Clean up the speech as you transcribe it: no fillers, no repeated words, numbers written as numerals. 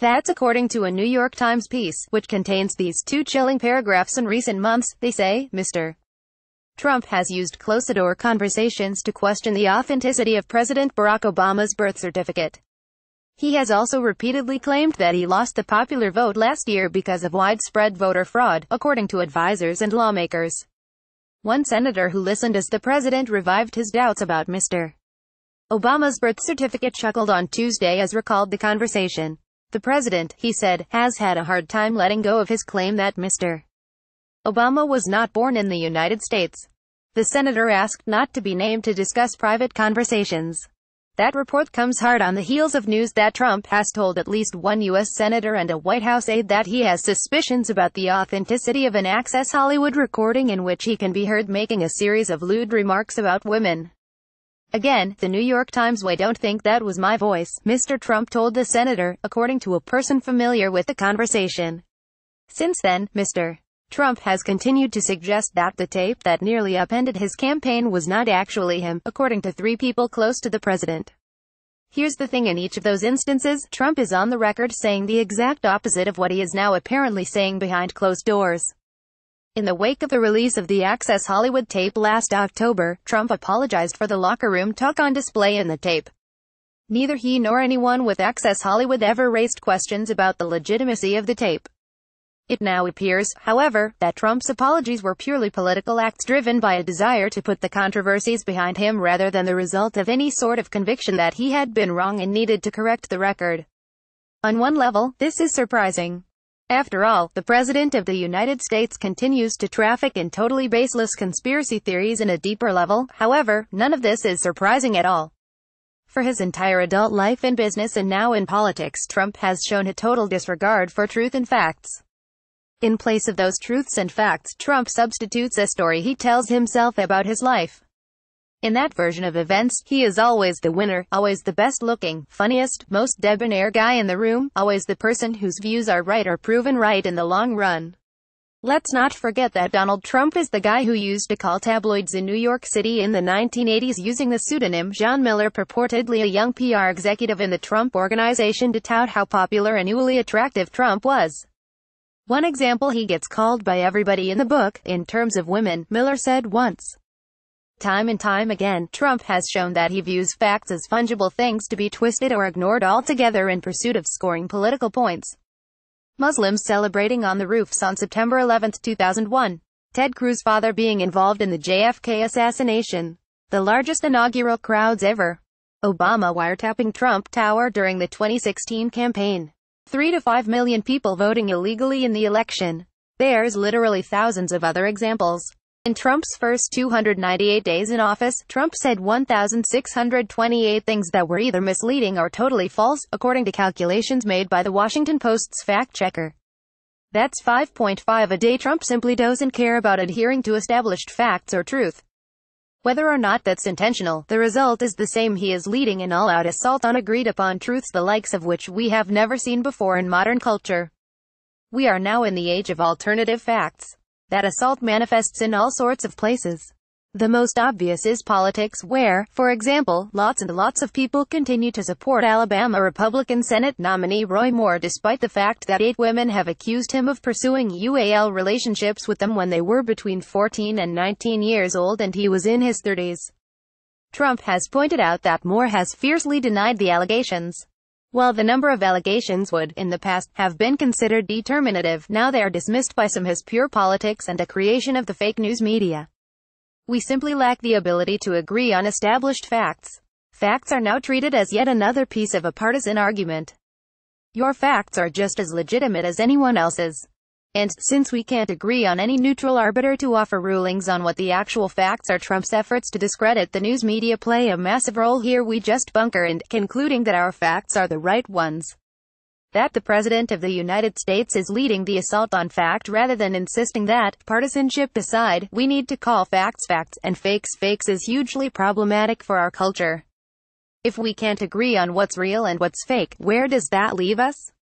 That's according to a New York Times piece, which contains these two chilling paragraphs. In recent months, they say, Mr. Trump has used closeddoor conversations to question the authenticity of President Barack Obama's birth certificate. He has also repeatedly claimed that he lost the popular vote last year because of widespread voter fraud, according to advisors and lawmakers. One senator who listened as the president revived his doubts about Mr. Obama's birth certificate chuckled on Tuesday as recalled the conversation. The president, he said, has had a hard time letting go of his claim that Mr. Obama was not born in the United States. The senator asked not to be named to discuss private conversations. That report comes hard on the heels of news that Trump has told at least one U.S. senator and a White House aide that he has suspicions about the authenticity of an Access Hollywood recording in which he can be heard making a series of lewd remarks about women. Again, the New York Times "I don't think that was my voice," Mr. Trump told the senator, according to a person familiar with the conversation. Since then, Mr. Trump has continued to suggest that the tape that nearly upended his campaign was not actually him, according to three people close to the president. Here's the thing: in each of those instances, Trump is on the record saying the exact opposite of what he is now apparently saying behind closed doors. In the wake of the release of the Access Hollywood tape last October, Trump apologized for the locker room talk on display in the tape. Neither he nor anyone with Access Hollywood ever raised questions about the legitimacy of the tape. It now appears, however, that Trump's apologies were purely political acts driven by a desire to put the controversies behind him rather than the result of any sort of conviction that he had been wrong and needed to correct the record. On one level, this is surprising. After all, the President of the United States continues to traffic in totally baseless conspiracy theories. In a deeper level, however, none of this is surprising at all. For his entire adult life in business and now in politics, Trump has shown a total disregard for truth and facts. In place of those truths and facts, Trump substitutes a story he tells himself about his life. In that version of events, he is always the winner, always the best-looking, funniest, most debonair guy in the room, always the person whose views are right or proven right in the long run. Let's not forget that Donald Trump is the guy who used to call tabloids in New York City in the 1980s using the pseudonym John Miller, purportedly a young PR executive in the Trump Organization, to tout how popular and newly attractive Trump was. One example: he gets called by everybody in the book, in terms of women, Miller said once. Time and time again, Trump has shown that he views facts as fungible things to be twisted or ignored altogether in pursuit of scoring political points. Muslims celebrating on the roofs on September 11, 2001. Ted Cruz's father being involved in the JFK assassination. The largest inaugural crowds ever. Obama wiretapping Trump Tower during the 2016 campaign. 3 to 5 million people voting illegally in the election. There's literally thousands of other examples. In Trump's first 298 days in office, Trump said 1,628 things that were either misleading or totally false, according to calculations made by the Washington Post's fact-checker. That's 5.5 a day. Trump simply doesn't care about adhering to established facts or truth. Whether or not that's intentional, the result is the same: he is leading an all-out assault on agreed-upon truths, the likes of which we have never seen before in modern culture. We are now in the age of alternative facts. That assault manifests in all sorts of places. The most obvious is politics, where, for example, lots and lots of people continue to support Alabama Republican Senate nominee Roy Moore despite the fact that 8 women have accused him of pursuing UAL relationships with them when they were between 14 and 19 years old and he was in his 30s. Trump has pointed out that Moore has fiercely denied the allegations. While the number of allegations would, in the past, have been considered determinative, now they are dismissed by some as pure politics and a creation of the fake news media. We simply lack the ability to agree on established facts. Facts are now treated as yet another piece of a partisan argument. Your facts are just as legitimate as anyone else's. And, since we can't agree on any neutral arbiter to offer rulings on what the actual facts are, Trump's efforts to discredit the news media play a massive role here. We just bunker and, concluding that our facts are the right ones. That the President of the United States is leading the assault on fact rather than insisting that, partisanship aside, we need to call facts facts, and fakes fakes is hugely problematic for our culture. If we can't agree on what's real and what's fake, where does that leave us?